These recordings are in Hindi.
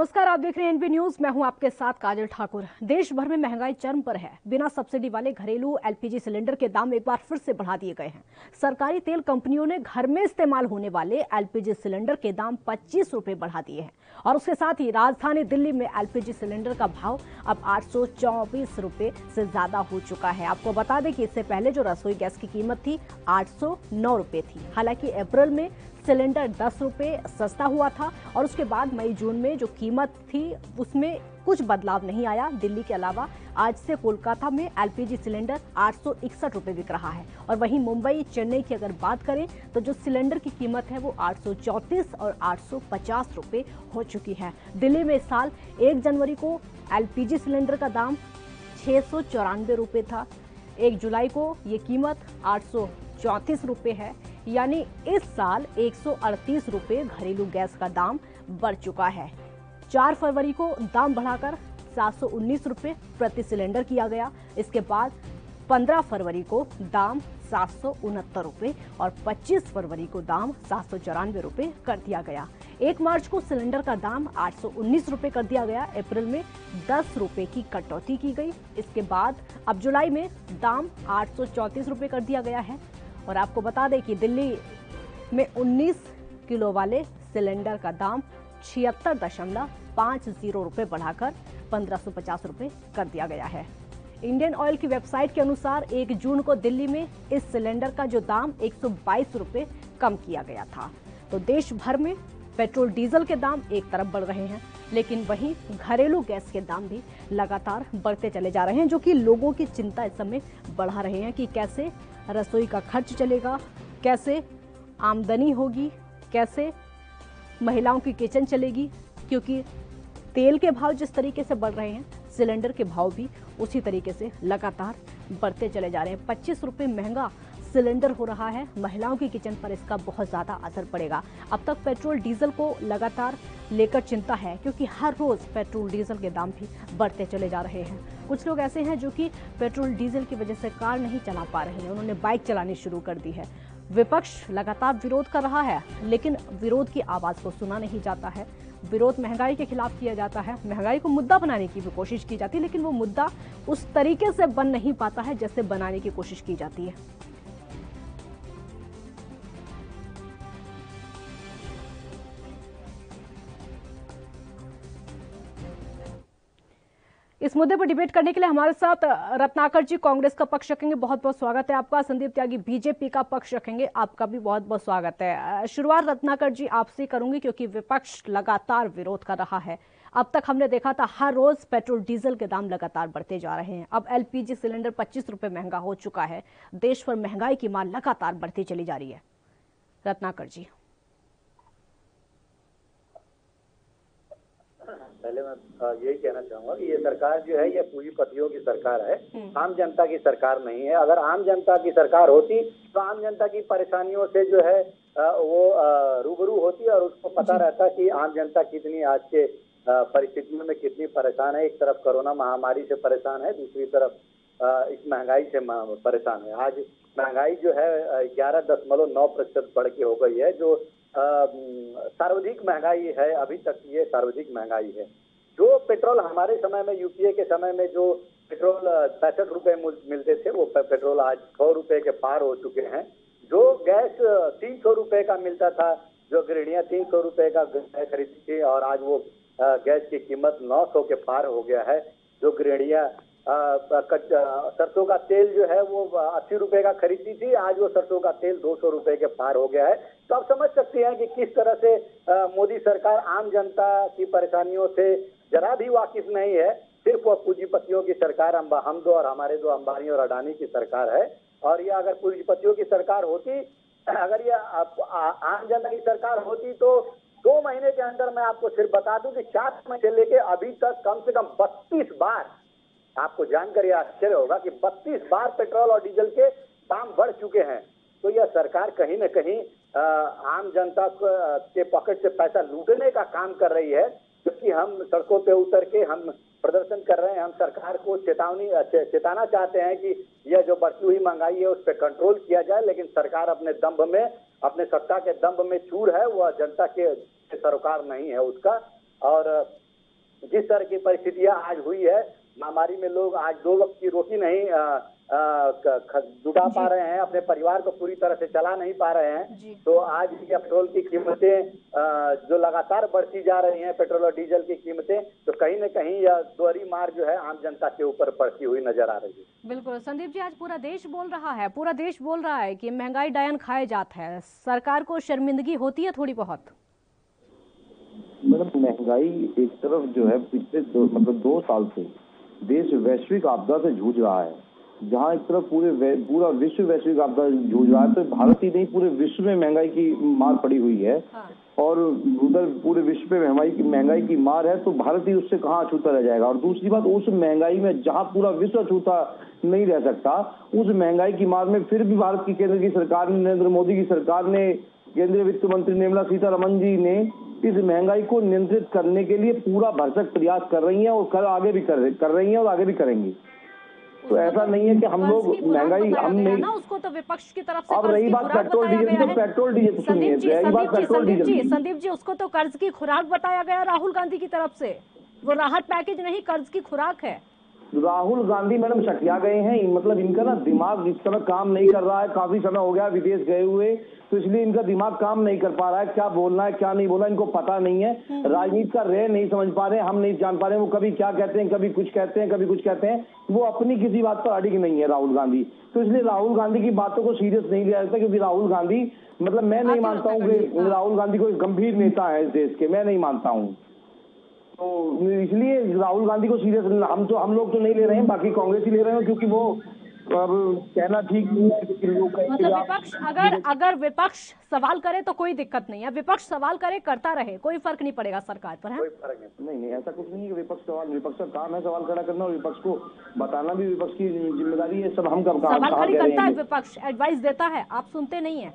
नमस्कार, आप देख रहे हैं एनबी न्यूज। मैं हूं आपके साथ काजल ठाकुर। देश भर में महंगाई चरम पर है। बिना सब्सिडी वाले घरेलू एलपीजी सिलेंडर के दाम एक बार फिर से बढ़ा दिए गए हैं। सरकारी तेल कंपनियों ने घर में इस्तेमाल होने वाले एलपीजी सिलेंडर के दाम 25 रुपए बढ़ा दिए हैं और उसके साथ ही राजधानी दिल्ली में एलपीजी सिलेंडर का भाव अब 824 रुपए से ज्यादा हो चुका है। आपको बता दें कि इससे पहले जो रसोई गैस की कीमत थी 809 रुपए थी। हालांकि अप्रैल में सिलेंडर 10 रुपए सस्ता हुआ था और उसके बाद मई जून में जो कीमत थी उसमें कुछ बदलाव नहीं आया। दिल्ली के अलावा आज से कोलकाता में एलपीजी सिलेंडर 861 रुपए बिक रहा है और वहीं मुंबई, चेन्नई की अगर बात करें तो जो सिलेंडर की कीमत है वो 834 और 850 रुपए हो चुकी है। दिल्ली में इस साल 1 जनवरी को एलपीजी सिलेंडर का दाम 694 रुपए था। 1 जुलाई को ये कीमत 834 रुपए है, यानी इस साल 138 रुपए घरेलू गैस का दाम बढ़ चुका है। 4 फरवरी को दाम बढ़ाकर 719 रुपए प्रति सिलेंडर किया गया। इसके बाद 15 फरवरी को दाम 769 रुपए और 25 फरवरी को दाम 794 रुपए कर दिया गया। 1 मार्च को सिलेंडर का दाम 819 रुपए कर दिया गया। अप्रैल में 10 रुपए की कटौती की गई। इसके बाद अब जुलाई में दाम 834 रुपए कर दिया गया है। और आपको बता दें कि दिल्ली में 19 किलो वाले सिलेंडर का दाम 76.50 रुपए बढ़ाकर 1550 रुपए कर दिया गया है। इंडियन ऑयल की वेबसाइट के अनुसार 1 जून को दिल्ली में इस सिलेंडर का जो दाम 122 रुपए कम किया गया था। तो देश भर में पेट्रोल डीजल के दाम एक तरफ बढ़ रहे हैं, लेकिन वहीं घरेलू गैस के दाम भी लगातार बढ़ते चले जा रहे हैं, जो कि लोगों की चिंता इस समय बढ़ा रहे हैं कि कैसे रसोई का खर्च चलेगा, कैसे आमदनी होगी, कैसे महिलाओं की किचन चलेगी। क्योंकि तेल के भाव जिस तरीके से बढ़ रहे हैं, सिलेंडर के भाव भी उसी तरीके से लगातार बढ़ते चले जा रहे हैं। 25 रुपए महंगा सिलेंडर हो रहा है। महिलाओं की किचन पर इसका बहुत ज्यादा असर पड़ेगा। अब तक पेट्रोल डीजल को लगातार लेकर चिंता है, क्योंकि हर रोज पेट्रोल डीजल के दाम भी बढ़ते चले जा रहे हैं। कुछ लोग ऐसे हैं जो कि पेट्रोल डीजल की वजह से कार नहीं चला पा रहे हैं, उन्होंने बाइक चलानी शुरू कर दी है। विपक्ष लगातार विरोध कर रहा है, लेकिन विरोध की आवाज को सुना नहीं जाता है। विरोध महंगाई के खिलाफ किया जाता है, महंगाई को मुद्दा बनाने की भी कोशिश की जाती है, लेकिन वो मुद्दा उस तरीके से बन नहीं पाता है जैसे बनाने की कोशिश की जाती है। इस मुद्दे पर डिबेट करने के लिए हमारे साथ रत्नाकर जी कांग्रेस का पक्ष रखेंगे। बहुत बहुत स्वागत है आपका। संदीप त्यागी बीजेपी का पक्ष रखेंगे, आपका भी बहुत बहुत स्वागत है। शुरुआत रत्नाकर जी आपसे करूंगी, क्योंकि विपक्ष लगातार विरोध कर रहा है। अब तक हमने देखा था हर रोज पेट्रोल डीजल के दाम लगातार बढ़ते जा रहे हैं। अब एलपीजी सिलेंडर 25 रुपए महंगा हो चुका है। देश भर महंगाई की मार लगातार बढ़ती चली जा रही है। रत्नाकर जी, पहले मैं यही कहना चाहूंगा कि ये सरकार जो है ये पूंजीपतियों की सरकार है, आम जनता की सरकार नहीं है। अगर आम जनता की सरकार होती तो आम जनता की परेशानियों से जो है वो रूबरू होती और उसको पता रहता कि आम जनता कितनी आज के परिस्थितियों में कितनी परेशान है। एक तरफ कोरोना महामारी से परेशान है, दूसरी तरफ इस महंगाई से परेशान है। आज महंगाई जो है 11.9% बढ़ के हो गई है, जो सर्वाधिक महंगाई है अभी तक। ये सर्वाधिक महंगाई है। जो पेट्रोल हमारे समय में, यूपीए के समय में जो पेट्रोल 65 रुपए मिलते थे, वो पेट्रोल आज 100 रुपए के पार हो चुके हैं। जो गैस 300 रुपए का मिलता था, जो गृहिणियां 300 रुपए का गैस खरीदती थी, और आज वो गैस की कीमत 900 के पार हो गया है। जो गृहिणियां सरसों का तेल जो है वो 80 रुपए का खरीदती थी, आज वो सरसों का तेल 200 रुपए के पार हो गया है। तो आप समझ सकते हैं कि किस तरह से मोदी सरकार आम जनता की परेशानियों से जरा भी वाकिफ नहीं है। सिर्फ वो पूंजीपतियों की सरकार, हम दो और हमारे दो, अंबानी और अडानी की सरकार है। और ये अगर पूंजीपतियों की सरकार होती, अगर ये आम जनता की सरकार होती, तो 2 महीने के अंदर मैं आपको सिर्फ बता दूं कि 4 महीने से लेके अभी तक कम से कम 32 बार, आपको जानकर यह आश्चर्य होगा कि 32 बार पेट्रोल और डीजल के दाम बढ़ चुके हैं। तो यह सरकार कहीं न कहीं आम जनता के पॉकेट से पैसा लूटने का काम कर रही है। क्योंकि हम सड़कों पे उतर के हम प्रदर्शन कर रहे हैं, हम सरकार को चेताना चाहते हैं कि यह जो बढ़ती हुई महंगाई है उस पर कंट्रोल किया जाए, लेकिन सरकार अपने दंभ में, अपने सत्ता के दंभ में चूर है, वह जनता के सरोकार नहीं है उसका। और जिस तरह की परिस्थितियां आज हुई है, महामारी में लोग आज 2 वक्त की रोटी नहीं जुटा पा रहे हैं, अपने परिवार को पूरी तरह से चला नहीं पा रहे हैं। तो आज पेट्रोल की कीमतें जो लगातार बढ़ती जा रही हैं, पेट्रोल और डीजल की कीमतें, तो कहीं न कहीं यह दोहरी मार जो है आम जनता के ऊपर पड़ती हुई नजर आ रही है। बिल्कुल संदीप जी, आज पूरा देश बोल रहा है कि महंगाई डायन खाए जाता है, सरकार को शर्मिंदगी होती है थोड़ी बहुत। मतलब महंगाई एक तरफ जो है पिछले 2 साल से देश वैश्विक आपदा से जूझ रहा है। जहां एक तरफ पूरा विश्व वैश्विक आपदा जूझ रहा है, तो भारत ही नहीं पूरे विश्व में महंगाई की मार पड़ी हुई है। और उधर पूरे विश्व पे महंगाई की मार है, तो भारत ही उससे कहाँ अछूता रह जाएगा। और दूसरी बात, उस महंगाई में जहां पूरा विश्व अछूता नहीं रह सकता, उस महंगाई की मार में फिर भी भारत की केंद्र की सरकार, नरेंद्र मोदी की सरकार ने, केंद्रीय वित्त मंत्री निर्मला सीतारमण जी ने इस महंगाई को नियंत्रित करने के लिए पूरा भरसक प्रयास कर रही हैं और आगे भी कर रही हैं और आगे भी करेंगी। तो ऐसा नहीं है कि हम लोग महंगाई हम नहीं ना, उसको तो विपक्ष की तरफ से अब रही बात पेट्रोल डीजल, तो पेट्रोल डीजल संदीप जी उसको तो कर्ज की खुराक बताया गया राहुल गांधी की तरफ से। वो राहत पैकेज नहीं, कर्ज की खुराक है। राहुल गांधी मैडम सटिया गए हैं, मतलब इनका ना दिमाग इस समय काम नहीं कर रहा है। काफी समय हो गया विदेश गए हुए, तो इसलिए इनका दिमाग काम नहीं कर पा रहा है। क्या बोलना है क्या नहीं बोलना इनको पता नहीं है। राजनीति का रे नहीं समझ पा रहे, हम नहीं जान पा रहे। वो कभी क्या कहते हैं, कभी कुछ कहते हैं, कभी कुछ कहते हैं। वो अपनी किसी बात पर अड़िग नहीं है राहुल गांधी। तो इसलिए राहुल गांधी की बातों को सीरियस नहीं लिया जाता, क्योंकि राहुल गांधी, मतलब मैं नहीं मानता हूँ कि राहुल गांधी कोई गंभीर नेता है इस देश के, मैं नहीं मानता हूँ। तो इसलिए राहुल गांधी को सीरियस हम लोग तो नहीं ले रहे हैं, बाकी कांग्रेस ही ले रहे हैं, क्योंकि वो अब कहना ठीक नहीं है। मतलब विपक्ष अगर विपक्ष सवाल करे तो कोई दिक्कत नहीं है, विपक्ष सवाल करे करता रहे, कोई फर्क नहीं पड़ेगा सरकार पर, है? कोई फर्क नहीं, ऐसा कुछ नहीं है। विपक्ष का काम है सवाल खड़ा करना, और विपक्ष को बताना भी विपक्ष की जिम्मेदारी है। सब हम सवाल खड़ी करता है विपक्ष, एडवाइस देता है, आप सुनते नहीं है?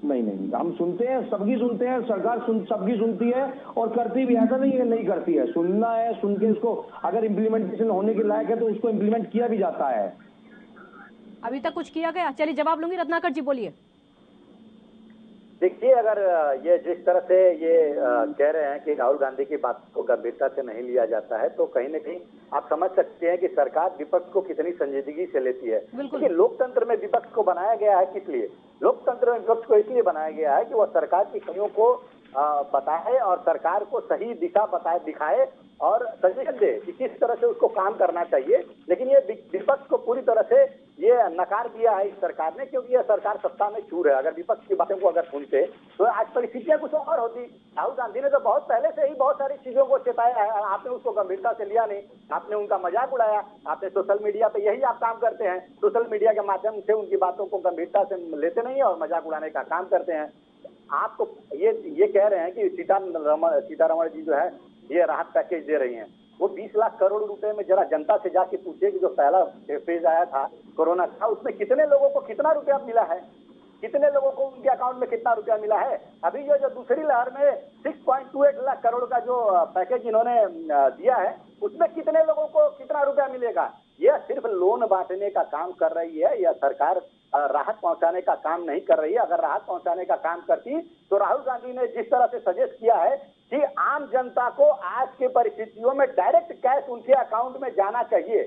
नहीं, हम सुनते हैं, सबकी सुनते हैं, सरकार सबकी सुनती है और करती भी। ऐसा नहीं है नहीं करती है, सुनना है, सुन के उसको अगर इम्प्लीमेंटेशन होने के लायक है तो उसको इम्प्लीमेंट किया भी जाता है। अभी तक कुछ किया गया? चलिए जवाब लूंगी, रत्नाकर जी बोलिए। देखिए, अगर ये जिस तरह से ये कह रहे हैं कि राहुल गांधी की बात को गंभीरता से नहीं लिया जाता है, तो कहीं न कहीं आप समझ सकते हैं कि सरकार विपक्ष को कितनी संजीदगी से लेती है। क्योंकि लोकतंत्र में विपक्ष को बनाया गया है किस लिए? लोकतंत्र में विपक्ष को इसलिए बनाया गया है कि वह सरकार की कमियों को बताए और सरकार को सही दिशा दिखाए और सजेशन दे कि किस तरह से उसको काम करना चाहिए। लेकिन ये विपक्ष को पूरी तरह से ये नकार दिया है इस सरकार ने, क्योंकि यह सरकार सत्ता में चूर है। अगर विपक्ष की बातों को अगर सुनते तो आज परिस्थितियां कुछ और होती। राहुल गांधी ने तो बहुत पहले से ही बहुत सारी चीजों को चेताया है, आपने उसको गंभीरता से लिया नहीं, आपने उनका मजाक उड़ाया। आपने सोशल मीडिया पे यही आप काम करते हैं, सोशल मीडिया के माध्यम से उनकी बातों को गंभीरता से लेते नहीं है और मजाक उड़ाने का काम करते हैं। आपको ये कह रहे हैं कि सीतारमण जी जो है ये राहत पैकेज दे रही हैं। वो 20 लाख करोड़ रुपए में जरा जनता से जाके पूछिए कि जो पहला फेज आया था कोरोना का, उसमें कितने लोगों को कितना रुपया मिला है, कितने लोगों को उनके अकाउंट में कितना रुपया मिला है। अभी जो दूसरी लहर में 6.28 लाख करोड़ का जो पैकेज इन्होंने दिया है, उसमें कितने लोगों को कितना रुपया मिलेगा। यह सिर्फ लोन बांटने का काम कर रही है, यह सरकार राहत पहुंचाने का काम नहीं कर रही है। अगर राहत पहुंचाने का काम करती तो राहुल गांधी ने जिस तरह से सजेस्ट किया है कि आम जनता को आज के परिस्थितियों में डायरेक्ट कैश उनके अकाउंट में जाना चाहिए,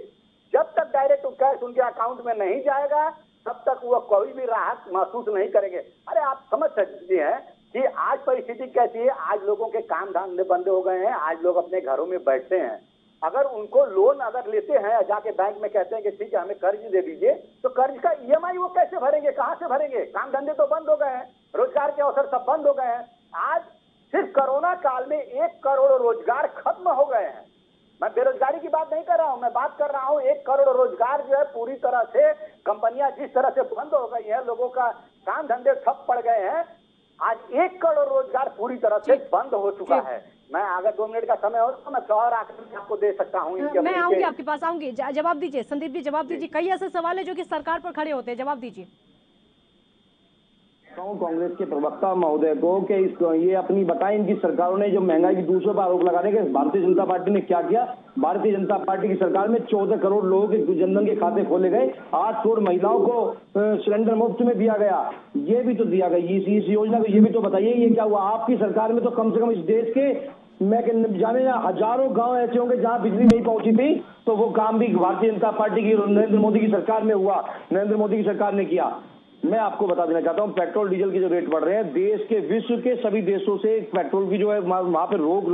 जब तक डायरेक्ट कैश उनके अकाउंट में नहीं जाएगा तब तक वो कोई भी राहत महसूस नहीं करेंगे। अरे आप समझ सकते हैं कि आज परिस्थिति कैसी है। आज लोगों के काम धंधे बंद हो गए हैं, आज लोग अपने घरों में बैठते हैं। अगर उनको लोन अगर लेते हैं, जाके बैंक में कहते हैं कि ठीक है हमें कर्ज दे दीजिए, तो कर्ज का ईएमआई वो कैसे भरेंगे, कहां से भरेंगे? काम धंधे तो बंद हो गए हैं, रोजगार के अवसर सब बंद हो गए हैं। आज सिर्फ कोरोना काल में 1 करोड़ रोजगार खत्म हो गए हैं। मैं बेरोजगारी की बात नहीं कर रहा हूं, मैं बात कर रहा हूं 1 करोड़ रोजगार जो है पूरी तरह से कंपनियां जिस तरह से बंद हो गई है, लोगों का काम धंधे ठप पड़ गए हैं। आज 1 करोड़ रोजगार पूरी तरह से बंद हो चुका है। मैं अगर 2 मिनट का समय हो तो मैं और आकर आपको दे सकता हूँ। मैं आऊंगी आपके पास, आऊंगी। जवाब दीजिए संदीप जी, जवाब दीजिए। कई ऐसे सवाल है जो कि सरकार पर खड़े होते हैं, जवाब दीजिए। कांग्रेस के प्रवक्ता महोदय को कि ये अपनी बताएं, इनकी सरकारों ने जो महंगाई की दूसरों पर आरोप लगाने के भारतीय जनता पार्टी ने क्या किया। भारतीय जनता पार्टी की सरकार में 14 करोड़ लोगों के जनधन के खाते खोले गए, 8 करोड़ महिलाओं को सिलेंडर मुफ्त में दिया गया। ये भी तो दिया गया, इस योजना को ये भी तो बताइए ये क्या हुआ। आपकी सरकार में तो कम से कम इस देश के मैं जाने ना हजारों गांव ऐसे होंगे जहां बिजली नहीं पहुंची थी, तो वो काम भी भारतीय जनता पार्टी की नरेंद्र मोदी की सरकार में हुआ, नरेंद्र मोदी की सरकार ने किया। मैं आपको बता देना चाहता हूं, पेट्रोल डीजल के जो रेट बढ़ रहे हैं, देश के विश्व के सभी देशों से पेट्रोल की जो है वहां पे रोक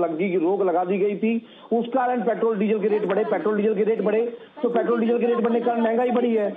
लगा दी गई थी, उस कारण पेट्रोल डीजल के रेट बढ़े। पेट्रोल डीजल के रेट बढ़े तो पेट्रोल डीजल के रेट बढ़ने के कारण महंगाई बढ़ी है।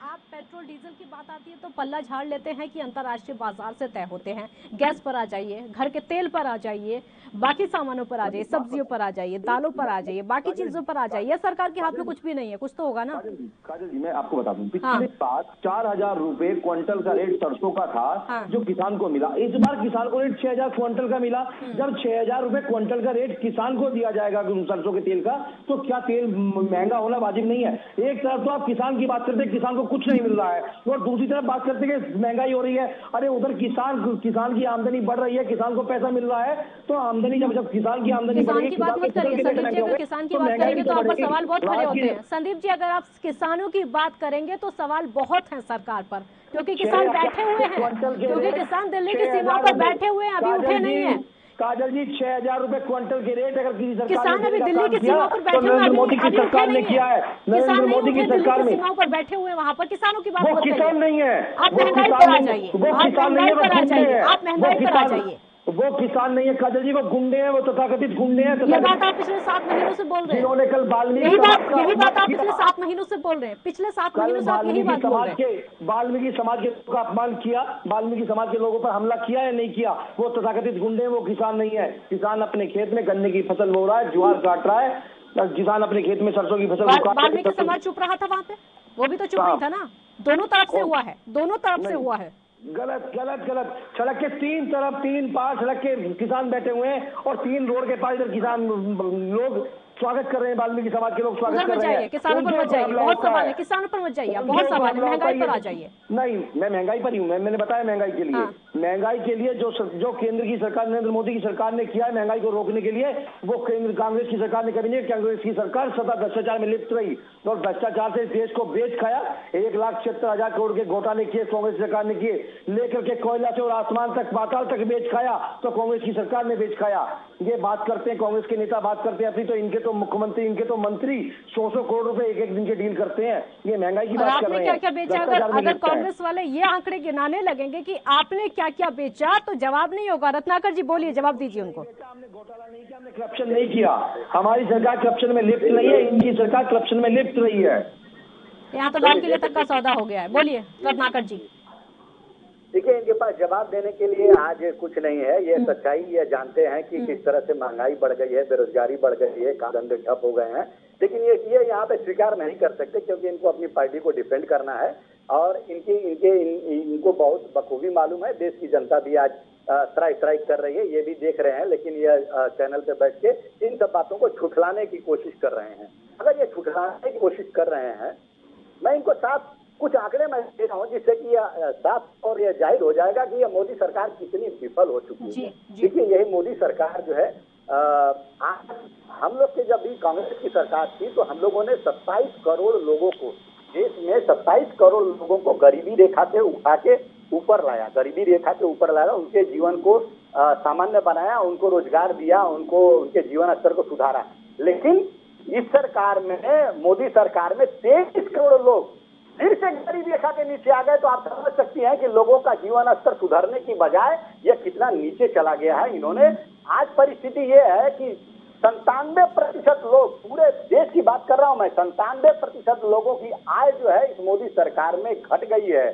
आप पेट्रोल डीजल की बात आती है तो पल्ला झाड़ लेते हैं कि अंतर्राष्ट्रीय बाजार से तय होते हैं। गैस पर आ जाइए, घर के तेल पर आ जाइए, बाकी सामानों पर आ जाइए, सब्जियों पर आ जाइए, दालों पर आ जाइए, बाकी चीजों पर आ जाइए। सरकार के हाथ में कुछ भी नहीं है, कुछ तो होगा ना। काजल जी मैं आपको बता दूं, पिछले बार 4,000 रुपए क्विंटल का रेट सरसों का था, जो किसान को मिला। इस बार किसान को रेट 6,000 क्विंटल का मिला। जब 6,000 रुपए क्विंटल का रेट किसान को दिया जाएगा सरसों के तेल का, तो क्या तेल महंगा होना वाजिब नहीं है? एक तरफ तो आप किसान की बात करते हैं, किसान को कुछ नहीं मिल रहा है, और दूसरी तरफ बात करते हैं कि महंगाई हो रही है। अरे उधर किसान की आमदनी बढ़ रही है, किसान को पैसा मिल रहा है, तो आमदनी जब किसान की आमदनी बढ़ेगी, किसान की बात मत करिए संदीप जी। अगर किसान की बात करेंगे तो आप पर सवाल बहुत खड़े होते हैं। संदीप जी, अगर आप किसानों की बात करेंगे तो सवाल बहुत हैं सरकार पर, क्योंकि किसान बैठे हुए हैं, क्योंकि किसान दिल्ली की सीमा पर बैठे हुए हैं, अभी उठे नहीं है। काजल जी 6,000 रुपए क्विंटल के रेट अगर किसी सरकार किसान अभी दिल्ली की सीमा पर बैठे हुए, नरेंद्र मोदी की सरकार ने किया है। नरेंद्र मोदी की सरकार में सीमाओं पर बैठे हुए, वहाँ पर किसानों की बात वो किसान नहीं है, आप महंगाई पर आ जाइए, वो किसान नहीं है, वो गुंडे हैं। आप महंगाई पर आ जाइए। वो किसान नहीं है काजल जी, वो गुंडे हैं, वो तथाकथित गुंडे हैं। ये बात आप पिछले 7 महीनों से बोल रहे हैं। जिन्होंने कल वाल्मीकि यही बात आप पिछले 7 महीनों से बोल रहे हैं। पिछले 7 महीनों से आप यही बात बोल रहे हैं। वाल्मीकि समाज के लोगों का अपमान किया, वाल्मीकि समाज के लोगों पर हमला किया या नहीं किया? वो तथाकथित गुंडे हैं, वो किसान नहीं है। किसान अपने खेत में गन्ने की फसल बो रहा है, ज्वार काट रहा है, किसान अपने खेत में सरसों की फसल। वाल्मीकि समाज चुप रहा था वहाँ पे, वो भी तो चुप नहीं था ना। दोनों तरफ से हुआ है, दोनों तरफ से हुआ है। गलत गलत गलत। सड़क के 3 तरफ 3 पार सड़क के किसान बैठे हुए हैं, और 3 रोड के पास इधर किसान लोग स्वागत कर रहे हैं। वाल्मीकि समाज के लोग स्वागत कर रहे हैं। किसानों पर मत जाइए, बहुत सवाल है। किसानों पर मत जाइए, बहुत सवाल है। महंगाई पर आ जाइए। नहीं, मैं महंगाई पर ही हूँ। मैंने बताया महंगाई के लिए, महंगाई के लिए जो केंद्र की सरकार, नरेंद्र मोदी की सरकार ने किया है महंगाई को रोकने के लिए, वो केंद्र कांग्रेस की सरकार ने कभी नहीं। कांग्रेस की सरकार सदा भ्रष्टाचार में लिप्त रही, और भ्रष्टाचार से देश को बेच खाया। 1,76,000 करोड़ के घोटाले किए कांग्रेस सरकार ने किए, लेकर के कोयला से और आसमान तक, पाताल तक बेच खाया, तो कांग्रेस की सरकार ने बेच खाया। ये बात करते हैं कांग्रेस के नेता, बात करते हैं अपनी, तो इनके तो मुख्यमंत्री, इनके तो मंत्री 100 करोड़ रुपए एक दिन के डील करते हैं। ये महंगाई की बात कर रहे हैं। क्या क्या बेचा? अगर कांग्रेस वाले ये आंकड़े गिनाने लगेंगे कि आपने क्या क्या बेचा, तो जवाब नहीं होगा। रत्नाकर जी बोलिए, जवाब दीजिए उनको। हमने घोटाला नहीं किया, हमने करप्शन नहीं किया। हमारी सरकार करप्शन में लिप्त नहीं है, इनकी सरकार करप्शन में लिप्त रही है। यहाँ तो लाल किले तक का सौदा हो गया है। बोलिए रत्नाकर जी। देखिए, इनके पास जवाब देने के लिए आज कुछ नहीं है। ये सच्चाई, ये जानते हैं कि किस तरह से महंगाई बढ़ गई है, बेरोजगारी बढ़ गई है, काम धंधे ठप हो गए हैं। लेकिन ये यहाँ पे स्वीकार नहीं कर सकते, क्योंकि इनको अपनी पार्टी को डिफेंड करना है, और इनको बहुत बखूबी मालूम है। देश की जनता भी आज स्ट्राइक कर रही है, ये भी देख रहे हैं। लेकिन ये चैनल पे बैठ के इन सब बातों को छुटलाने की कोशिश कर रहे हैं। अगर ये छुटलाने की कोशिश कर रहे हैं, मैं इनको साफ कुछ आंकड़े मैं दे रहा हूँ, जिससे कि साफ और यह जाहिर हो जाएगा कि यह मोदी सरकार कितनी विफल हो चुकी है। देखिए, यही मोदी सरकार जो है, हम लोग के जब भी कांग्रेस की सरकार थी, तो हम लोगों ने 27 करोड़ लोगों को, देश में 27 करोड़ लोगों को गरीबी रेखा से उठा के ऊपर लाया, गरीबी रेखा के ऊपर लाया, उनके जीवन को सामान्य बनाया, उनको रोजगार दिया, उनको उनके जीवन स्तर को सुधारा। लेकिन इस सरकार में, मोदी सरकार में 23 करोड़ लोग फिर से गरीबी रेखा के नीचे आ गए। तो आप समझ सकती हैं कि लोगों का जीवन स्तर सुधरने की बजाय यह कितना नीचे चला गया है। इन्होंने, आज परिस्थिति ये है कि 97% लोग, पूरे देश की बात कर रहा हूं मैं, 97% लोगों की आय जो है इस मोदी सरकार में घट गई है।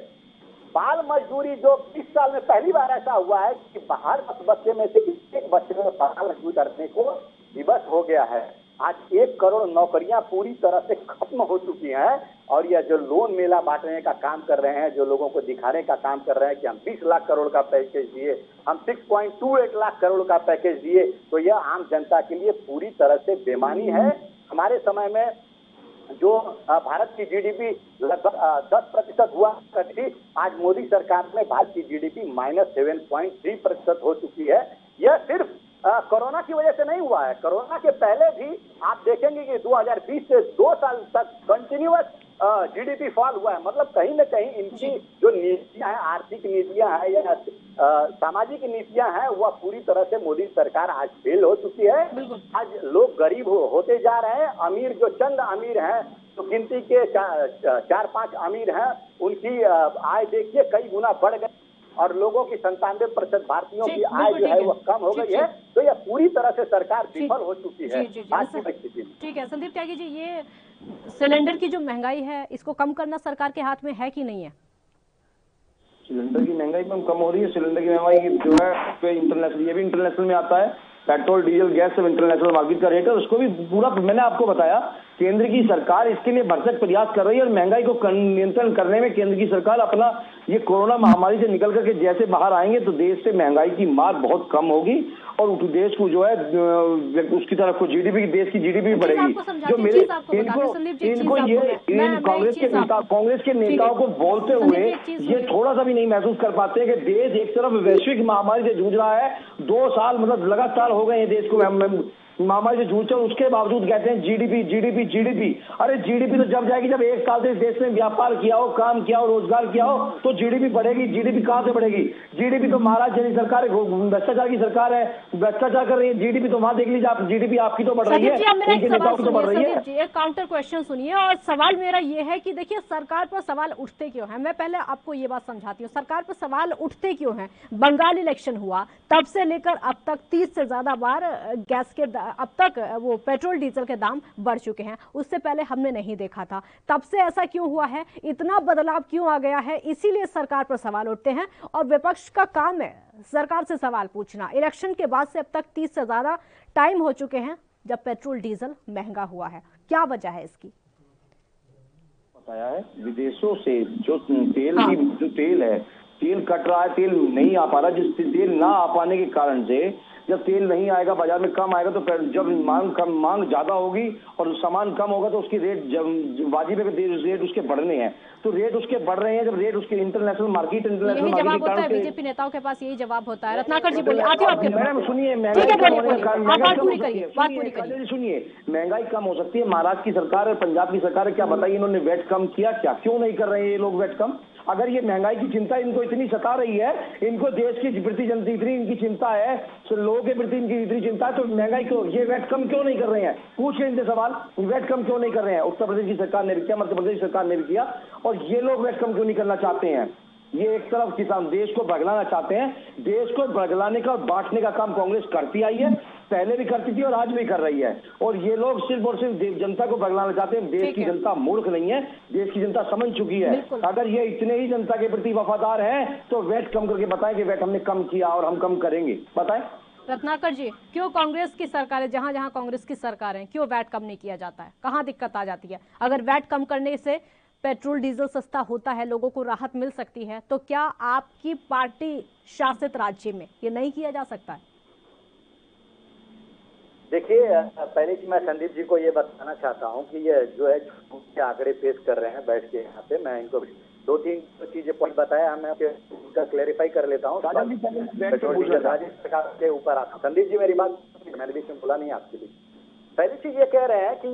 बाल मजदूरी, जो 20 साल में पहली बार ऐसा हुआ है कि बाहर 10 बच्चे में से एक बच्चे में बाल मजदूरी करने को दिवस हो गया है। आज 1 करोड़ नौकरियां पूरी तरह से खत्म हो चुकी हैं, और यह जो लोन मेला बांटने का काम कर रहे हैं, जो लोगों को दिखाने का काम कर रहे हैं कि हम 20 लाख करोड़ का पैकेज दिए, हम 6.28 लाख करोड़ का पैकेज दिए, तो यह आम जनता के लिए पूरी तरह से बेमानी है। हमारे समय में जो भारत की जीडीपी लगभग 10% हुआ करती थी, आज मोदी सरकार में भारत की जीडीपी -7.3% हो चुकी है। यह सिर्फ कोरोना की वजह से नहीं हुआ है। कोरोना के पहले भी आप देखेंगे कि 2020 से 2 साल तक कंटिन्यूअस जीडीपी फॉल हुआ है। मतलब कहीं न कहीं इनकी जो नीतियां हैं, आर्थिक नीतियां हैं, या सामाजिक नीतियां हैं वह पूरी तरह से मोदी सरकार आज फेल हो चुकी है। आज लोग गरीब होते जा रहे हैं। अमीर जो चंद अमीर हैं, तो गिनती के 4-5 अमीर हैं, उनकी आय देखिए कई गुना बढ़ गई और लोगों की 97% भारतीयों की आय जो है वो कम हो गई है। तो यह पूरी तरह से सरकार विफल हो चुकी है आज की परिस्थिति में। ठीक है संदीप त्यागी जी, ये सिलेंडर की जो महंगाई है इसको कम करना सरकार के हाथ में है कि नहीं है? सिलेंडर की महंगाई में कम हो रही है। सिलेंडर की महंगाई जो है इंटरनेशनल, ये भी इंटरनेशल में आता है। पेट्रोल डीजल गैस सब इंटरनेशनल मार्केट का रेट है, उसको भी पूरा मैंने आपको बताया केंद्र की सरकार इसके लिए भरसक प्रयास कर रही है और महंगाई को नियंत्रण करने में केंद्र की सरकार अपना ये कोरोना महामारी से निकल करके जैसे बाहर आएंगे तो देश से महंगाई की मार बहुत कम होगी और देश को जो है उसकी तरफ को जीडीपी, देश की जीडीपी बढ़ेगी। जो मेरे इनको ये कांग्रेस के नेताओं को बोलते हुए ये थोड़ा सा भी नहीं महसूस कर पाते कि देश एक तरफ वैश्विक महामारी से जूझ रहा है। 2 साल मतलब लगातार हो गए हैं देश को महामारी से जूझ, उसके बावजूद कहते हैं जीडीपी जीडीपी जीडीपी। अरे जीडीपी तो जब जाएगी जब 1 साल से इस देश में व्यापार किया हो, काम किया हो, रोजगार किया हो तो जीडीपी बढ़ेगी। जीडीपी कहां से बढ़ेगी? जीडीपी तो महाराज जैसी सरकार है, भ्रष्टाचार की सरकार है, भ्रष्टाचार कर रही है। जीडीपी तो वहां देख लीजिए आप, जीडीपी आपकी तो बढ़ रही है, उनके नेताओं की तो बढ़ रही है। एक काउंटर क्वेश्चन सुनिए और सवाल मेरा ये है कि देखिए सरकार पर सवाल उठते क्यों है। मैं पहले आपको ये बात समझाती हूँ, सरकार पर सवाल उठते क्यों है। बंगाल इलेक्शन हुआ तब से लेकर अब तक 30 से ज्यादा बार गैस के अब तक वो पेट्रोल डीजल के दाम बढ़ चुके हैं। उससे पहले हमने नहीं देखा था। तब से ऐसा क्यों हुआ है, इतना बदलाव क्यों आ गया है, इसीलिए सरकार पर सवाल उठते हैं और विपक्ष का काम है सरकार से सवाल पूछना। इलेक्शन के बाद से अब तक 30 से ज्यादा टाइम हो चुके हैं जब पेट्रोल डीजल महंगा हुआ है। क्या वजह है इसकी? बताया है विदेशों से जो तेल है, तेल कट रहा है, तेल नहीं आ पा रहा। जिस तेल ना आ पाने के कारण से जब तेल नहीं आएगा, बाजार में कम आएगा, तो जब मांग ज्यादा होगी और सामान कम होगा तो उसकी रेट वाजिब रेट उसके बढ़ने हैं। तो रेट उसके बढ़ रहे हैं, जब रेट उसके इंटरनेशनल मार्केट जवाब होता है बीजेपी नेताओं के पास, यही जवाब होता है। रत्नाकर जी बोलिए, आते हो आपके। मैडम सुनिए, सुनिए, महंगाई कम हो सकती है। महाराष्ट्र की सरकार है, पंजाब की सरकार है, क्या बताइए इन्होंने वेट कम किया? क्या क्यों नहीं कर रहे हैं ये लोग वेट कम? अगर ये महंगाई की चिंता इनको इतनी सता रही है, इनको देश की प्रति जनता इतनी इनकी चिंता है, तो लोगों के प्रति इनकी इतनी चिंता है, तो महंगाई क्यों, ये वेट कम क्यों नहीं कर रहे हैं? पूछिए इनसे सवाल, वेट कम क्यों नहीं कर रहे हैं? उत्तर प्रदेश की सरकार ने भी किया, मध्य प्रदेश की सरकार ने भी किया, और ये लोग वेट कम क्यों नहीं करना चाहते हैं? ये एक तरफ किसान देश को बगलाना चाहते हैं। देश को बगलाने का और बांटने का काम कांग्रेस करती आई है, पहले भी करती थी और आज भी कर रही है। और ये लोग सिर्फ और सिर्फ जनता को बगलाना चाहते हैं। देश की जनता मूर्ख नहीं है, देश की जनता समझ चुकी है। अगर ये इतने ही जनता के प्रति वफादार हैं तो वेट कम करके बताएं कि वेट हमने कम किया और हम कम करेंगे, बताएं। रत्नाकर जी, क्यों कांग्रेस की सरकार है, जहां जहां कांग्रेस की सरकार है, क्यों वैट कम नहीं किया जाता है? कहां दिक्कत आ जाती है? अगर वैट कम करने से पेट्रोल डीजल सस्ता होता है, लोगों को राहत मिल सकती है, तो क्या आपकी पार्टी शासित राज्य में ये नहीं किया जा सकता है? देखिए, पहले कि मैं संदीप जी को ये बताना चाहता हूं कि ये जो है झूठे आंकड़े पेश कर रहे हैं बैठ के यहाँ पे। मैं इनको 2-3 चीजें पॉइंट बताया, मैं उनका क्लेरिफाई कर लेता हूँ। पेट्रोल डीजल राज्य सरकार के ऊपर आता। संदीप जी मेरी बात, मैंने बीच में बोला नहीं आपके लिए। पहली चीज ये कह रहे हैं कि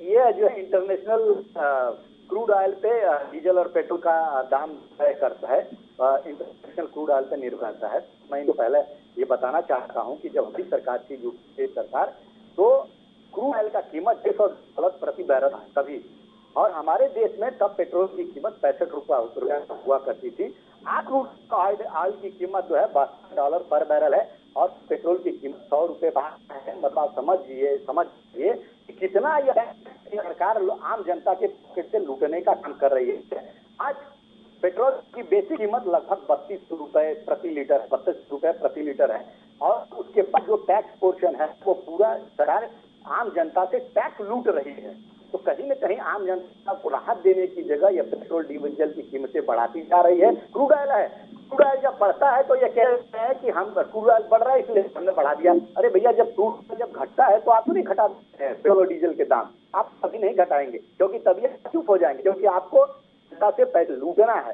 ये जो है इंटरनेशनल क्रूड ऑयल पे डीजल और पेट्रोल का दाम तय करता है, इंटरनेशनल क्रूड ऑयल पे निर्भर करता है। मैं इनको पहले ये बताना चाहता हूँ कि जब हमारी सरकार थी यूपीए सरकार, तो क्रूड ऑयल का कीमत $150 प्रति बैरल है तभी, और हमारे देश में तब पेट्रोल की कीमत ₹65 हुआ करती थी। आज क्रूड ऑयल की कीमत जो है $62 पर बैरल है और पेट्रोल की कीमत ₹100 है। मतलब समझिए कि कितना यह सरकार आम जनता के पॉकेट से लूटने का काम कर रही है। आज पेट्रोल की बेसिक कीमत लगभग ₹32 प्रति लीटर है और उसके बाद जो टैक्स पोर्शन है वो पूरा सरकार आम जनता से टैक्स लूट रही है। तो कहीं न कहीं आम जनता को राहत देने की जगह यह पेट्रोल डीजल की कीमतें बढ़ाती जा रही है। क्रूड ऑयल जब बढ़ता है तो ये कह रहे हैं कि हम क्रूड ऑयल बढ़ रहा है इसलिए हमने बढ़ा दिया। अरे भैया, जब घटता है तो आप नहीं घटाते हैं पेट्रोल और डीजल के दाम, आप कभी नहीं घटाएंगे क्योंकि तभी चुप हो जाएंगे, क्योंकि आपको जनता से पैसे लूटना है।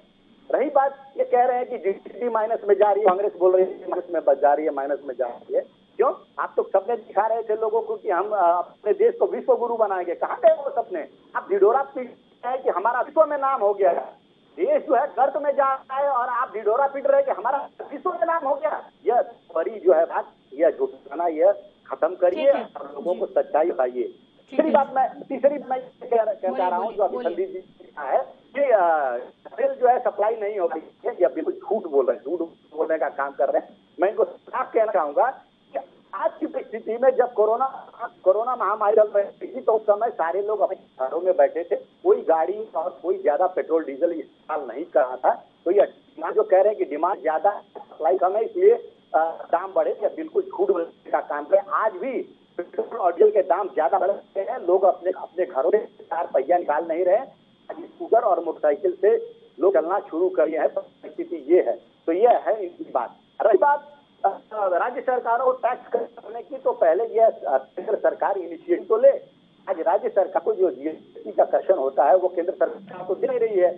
रही बात, ये कह रहे हैं कि जीडीपी माइनस में जा रही है, कांग्रेस बोल रही है माइनस में जा रही है, माइनस में जा रही है। क्यों? आप तो सपने दिखा रहे थे लोगों को कि हम अपने देश को विश्व गुरु बनाएंगे। कहाँ गए वो सपने? आप ढिढोरा पीट है कि हमारा विश्व में नाम हो गया है। देश जो है गर्त में जा रहा है और आप ढिढोरा पीट रहे हैं कि हमारा विश्व में नाम हो गया। यह बड़ी जो है बात, यह झूठना, यह खत्म करिए और लोगों को सच्चाई बताइए। तीसरी बात मैं कहता रहा हूँ, जो अभी संदीप जी ने कहा है कि तेल जो है सप्लाई नहीं हो रही है, यह बिल्कुल झूठ बोल रहे हैं, झूठ बोलने का काम कर रहे हैं। मैं इनको साफ कहना चाहूंगा कि आज की परिस्थिति में जब कोरोना महामारी चल रही थी तो उस समय सारे लोग अपने घरों में बैठे थे, कोई गाड़ी और कोई ज्यादा पेट्रोल डीजल इस्तेमाल नहीं कर रहा था। तो यह जो कह रहे हैं कि डिमांड ज्यादा सप्लाई कम है इसलिए दाम बढ़े, यह बिल्कुल झूठ बोलने का काम है। आज भी पेट्रोल और डीजल के दाम ज्यादा बढ़ रहे हैं, लोग अपने घरों से 4 पहिया निकाल नहीं रहे, स्कूटर और मोटरसाइकिल से लोग चलना शुरू कर दिए हैं। परिस्थिति ये है। तो यह है इनकी बात। रही बात राज्य सरकारों को टैक्स करने की, तो पहले यह केंद्र सरकार इनिशिएटिव तो ले। आज राज्य सरकार को जो जीएसटी का कलेक्शन होता है वो केंद्र सरकार को दे नहीं रही है,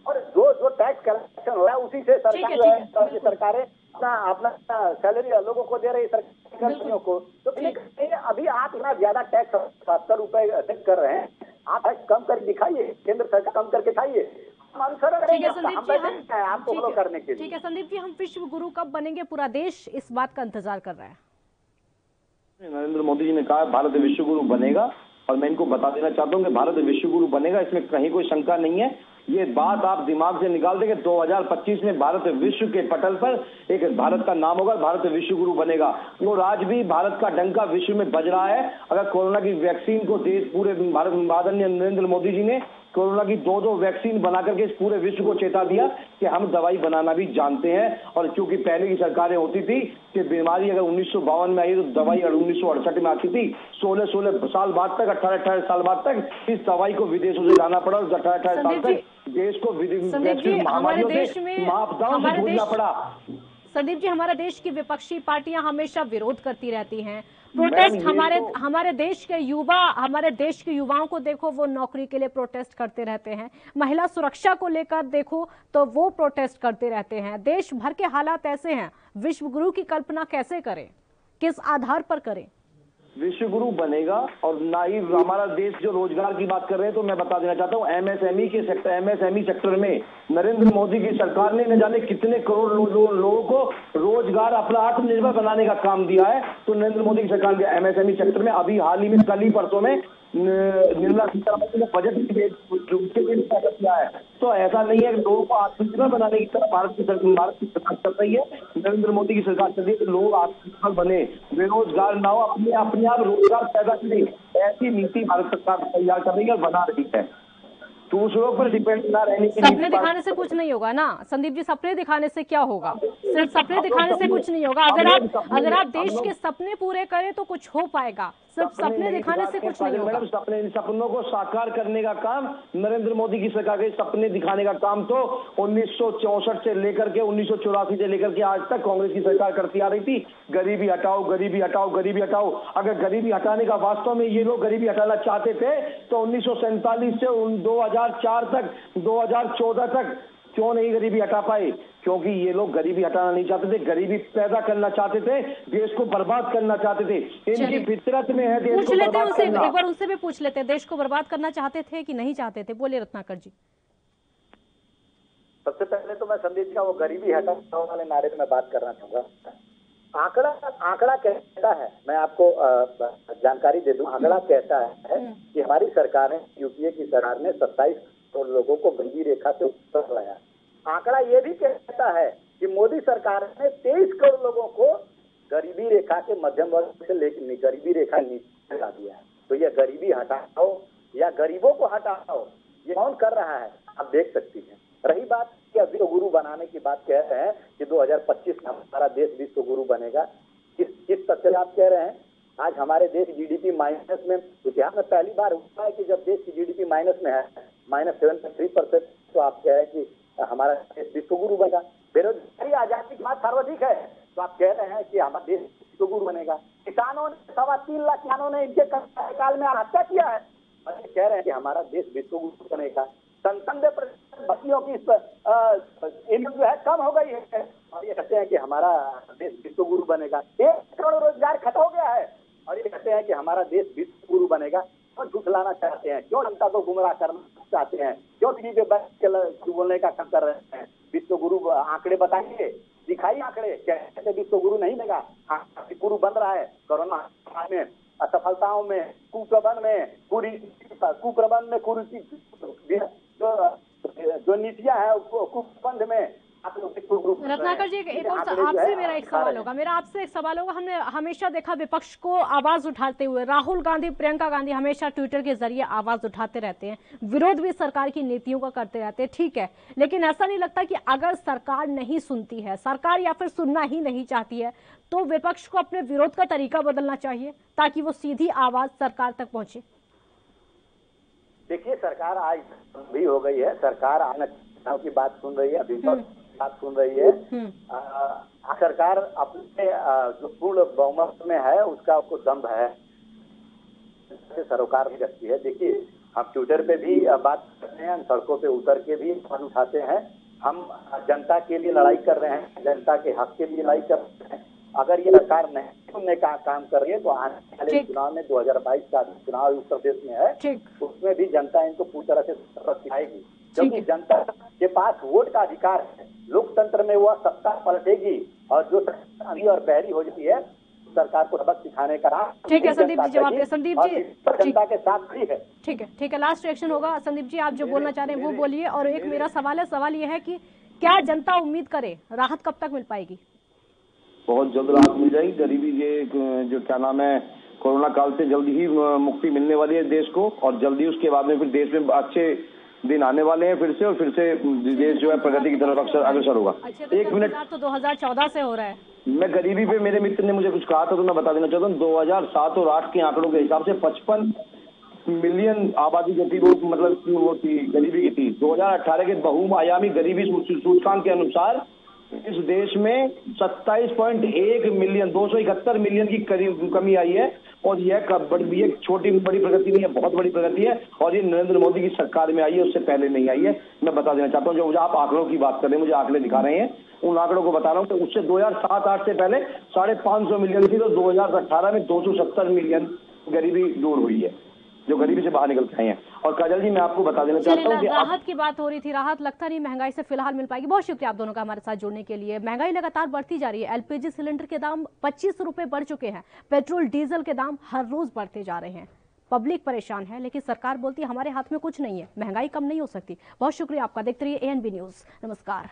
और जो टैक्स कलेक्शन हो रहा है उसी से सरकार जो है, राज्य सरकारें अपना सैलरी लोगों को दे रही है, सरकारी कर्मचारियों को। तो अभी आप इतना ज्यादा टैक्स 70 रुपए कर रहे हैं, आप टैक्स कम करके दिखाइए, केंद्र सरकार कम करके दिखाइए। ठीक है संदीप जी, आपको फॉलो करने के लिए। ठीक है संदीप जी, हम विश्व गुरु कब बनेंगे, पूरा देश इस बात का इंतजार कर रहा है। नरेंद्र मोदी जी ने कहा भारत विश्व गुरु बनेगा, और मैं इनको बता देना चाहता हूं कि भारत विश्व गुरु बनेगा, इसमें कहीं कोई शंका नहीं है। ये बात आप दिमाग से निकाल देंगे, 2025 में भारत विश्व के पटल पर एक भारत का नाम होगा, भारत विश्व गुरु बनेगा। और आज भी भारत का डंका विश्व में बज रहा है। अगर कोरोना की वैक्सीन को देश पूरे भारत आदरणीय नरेंद्र मोदी जी ने कोरोना की 2 वैक्सीन बना करके इस पूरे विश्व को चेता दिया कि हम दवाई बनाना भी जानते हैं। और क्योंकि पहले की सरकारें होती थी कि बीमारी अगर 1952 में आई तो दवाई 1968 में आती थी, 16 साल बाद तक, 18 साल बाद तक इस दवाई को विदेशों से लाना पड़ा, और 18 साल तक देश को हमारे देश में आपदाओं से जूझना पड़ा। संदीप जी, हमारे देश की विपक्षी पार्टियां हमेशा विरोध करती रहती हैं, प्रोटेस्ट। हमारे देश के युवाओं को देखो, वो नौकरी के लिए प्रोटेस्ट करते रहते हैं। महिला सुरक्षा को लेकर देखो तो वो प्रोटेस्ट करते रहते हैं। देश भर के हालात ऐसे हैं, विश्व गुरु की कल्पना कैसे करें, किस आधार पर करें? विश्व गुरु बनेगा, और ना ही हमारा देश जो रोजगार की बात कर रहे हैं, तो मैं बता देना चाहता हूँ एमएसएमई सेक्टर में नरेंद्र मोदी की सरकार ने न जाने कितने करोड़ लोगों को रोजगार, अपना आत्मनिर्भर बनाने का काम दिया है। तो नरेंद्र मोदी की सरकार के एमएसएमई सेक्टर में अभी हाल ही में कल ही परसों में निर्मला सीतारमण ने बजट किया है। तो ऐसा नहीं है कि लोगों को आत्मनिर्भर बनाने की तरफ भारत की सरकार चल रही है, नरेंद्र मोदी की सरकार चल रही है कि लोग आत्मनिर्भर बने, बेरोजगार ना हो, अपने आप रोजगार पैदा करें। ऐसी नीति भारत सरकार तैयार कर रही है और बना रही है। दूसरों पर डिपेंड ना रहने की। सपने दिखाने से कुछ नहीं होगा ना संदीप जी, सपने दिखाने से क्या होगा? सिर्फ सपने दिखाने से कुछ नहीं होगा। अगर आप देश के सपने पूरे करें तो कुछ हो पाएगा, सिर्फ सपने दिखाने से कुछ नहीं होगा। सपनों को साकार करने का काम नरेंद्र मोदी की सरकार के, सपने दिखाने का काम तो 1964 से लेकर के 1984 से लेकर के आज तक कांग्रेस की सरकार करती आ रही थी। गरीबी हटाओ, गरीबी हटाओ, गरीबी हटाओ। अगर गरीबी हटाने का वास्तव में ये लोग गरीबी हटाना चाहते थे तो 1947 से 2004 तक, 2014 तक क्यों नहीं गरीबी हटा पाए? क्योंकि ये लोग गरीबी हटाना नहीं चाहते थे, गरीबी पैदा करना चाहते थे, देश को बर्बाद करना चाहते थे। इनकी फितरत में है देश को बर्बाद करना। एक बार उनसे भी पूछ लेते हैं, देश को बर्बाद करना चाहते थे कि नहीं चाहते थे? बोलिए रत्नाकर जी। सबसे पहले तो मैं संदीप जी का वो गरीबी हटाओ वाले नारे में बात करना चाहूंगा। आंकड़ा कहता है, मैं आपको जानकारी दे दूं, आंकड़ा कहता है कि हमारी सरकार ने, यूपीए की सरकार ने 27 करोड़ लोगों को गरीबी रेखा से ऊपर लाया। आंकड़ा ये भी कहता है कि मोदी सरकार ने 23 करोड़ लोगों को गरीबी रेखा के मध्यम वर्ग से लेकर गरीबी रेखा नीचे ला दिया है। तो ये गरीबी हटाओ या गरीबों को हटाओ, ये कौन कर रहा है आप देख सकती हैं। रही बात कि विश्व गुरु बनाने की बात कह रहे हैं कि 2025 में हमारा देश विश्व गुरु बनेगा, किस तथ्य से आप कह रहे हैं? आज हमारे देश जीडीपी माइनस में, इतिहास में पहली बार हुआ है कि जब देश की जीडीपी माइनस में है, -7.3%, तो आप कह रहे हैं कि हमारा देश विश्व गुरु बनेगा। बेरोजगारी आजादी की बात सर्वाधिक है, तो आप कह रहे हैं कि हमारा देश विश्व गुरु बनेगा। किसानों ने 3.25 लाख किसानों ने इनके कार्यकाल में आत्महत्या किया है, और ये कह रहे हैं कि हमारा देश विश्व गुरु बनेगा। 97% बच्चियों की इनकम जो है कम हो गई है, और ये कहते हैं कि हमारा देश विश्व गुरु बनेगा। 1 करोड़ रोजगार खत्म हो गया है, और ये कहते हैं कि हमारा देश विश्व गुरु बनेगा। और झूठलाना चाहते हैं, क्यों जनता को गुमराह करना चाहते हैं? क्यों टीवी पे बैठ के बोलने का काम कर रहे हैं? विश्व गुरु आंकड़े बताइए, दिखाइए आंकड़े, कैसे विश्व गुरु नहीं देगा? गुरु बन रहा है कोरोना में, असफलताओं में, कुप्रबंध में, जो नीतियां है कुप्रबंध में। रत्नाकर जी, एक और आपसे मेरा एक सवाल होगा, हमने हमेशा देखा विपक्ष को आवाज उठाते हुए, राहुल गांधी, प्रियंका गांधी हमेशा ट्विटर के जरिए आवाज उठाते रहते हैं, विरोध भी सरकार की नीतियों का करते रहते हैं, ठीक है, लेकिन ऐसा नहीं लगता कि अगर सरकार नहीं सुनती है, सरकार या फिर सुनना ही नहीं चाहती है, तो विपक्ष को अपने विरोध का तरीका बदलना चाहिए ताकि वो सीधी आवाज सरकार तक पहुंचे? देखिए, सरकार आज भी हो गई है, सरकार आज की बात सुन रही है, विपक्ष बात सुन रही है। सरकार अपने जो पूर्ण बहुमत में है उसका आपको दम्भ है, सरोकार भी रखती है। देखिए, हम ट्विटर पे भी बात करते हैं, सड़कों पे उतर के भी आवाज उठाते हैं, हम जनता के लिए लड़ाई कर रहे हैं, जनता के हक के लिए लड़ाई कर रहे हैं। अगर ये सरकार नहीं सुनने का काम कर रही है तो आने वाले चुनाव में 2022 का चुनाव उत्तर प्रदेश में है, उसमें भी जनता इनको पूरी तरह से सबक सिखाएगी, क्योंकि जनता के पास वोट का अधिकार है। लोकतंत्र में वह सत्ता पलटेगी और जो अंधी और बहरी हो जाती है सरकार को सबक सिखाने का राह। ठीक है संदीप जी, जवाब दे। संदीप जी, जनता के साथ खड़ी है। ठीक है, लास्ट रिएक्शन होगा। संदीप जी, आप जो बोलना चाह रहे हैं वो बोलिए। और एक मेरा सवाल ये है कि क्या जनता उम्मीद करे, राहत कब तक मिल पाएगी? बहुत जल्द राहत मिल जाएगी। गरीबी ये जो क्या नाम है, कोरोना काल से जल्दी ही मुक्ति मिलने वाली है देश को, और जल्दी उसके बाद में फिर देश में अच्छे दिन आने वाले हैं फिर से देश जो है प्रगति की तरफ अग्रसर होगा। एक मिनट, तो 2014 से हो रहा है। मैं गरीबी पे, मेरे मित्र ने मुझे कुछ कहा था तो मैं बता देना चाहता हूँ। 2007 और 8 के आंकड़ों के हिसाब से 55 मिलियन आबादी जो थी वो मतलब वो थी गरीबी की थी। 2018 के बहुआयामी गरीबी सूचकांक के अनुसार इस देश में 27.1 मिलियन 271 मिलियन की कमी आई है, और यह छोटी बड़ी प्रगति नहीं है, बहुत बड़ी प्रगति है, और ये नरेंद्र मोदी की सरकार में आई है, उससे पहले नहीं आई है। मैं बता देना चाहता हूँ, जो आप आंकड़ों की बात कर रहे हैं, मुझे आंकड़े दिखा रहे हैं, उन आंकड़ों को बता रहा हूँ। तो उससे 2007-8 से पहले 550 मिलियन थी, तो 2018 में 270 मिलियन गरीबी दूर हुई है, जो गरीबी से बाहर निकल के आए हैं। और काजल जी, मैं आपको बता देना चाहता हूँ कि राहत की बात हो रही थी, राहत लगता नहीं महंगाई से फिलहाल मिल पाएगी। बहुत शुक्रिया आप दोनों का हमारे साथ जुड़ने के लिए। महंगाई लगातार बढ़ती जा रही है, एलपीजी सिलेंडर के दाम 25 रुपए बढ़ चुके हैं, पेट्रोल डीजल के दाम हर रोज बढ़ते जा रहे हैं, पब्लिक परेशान है, लेकिन सरकार बोलती है हमारे हाथ में कुछ नहीं है, महंगाई कम नहीं हो सकती। बहुत शुक्रिया आपका। देखते रहिए एएनबी न्यूज। नमस्कार।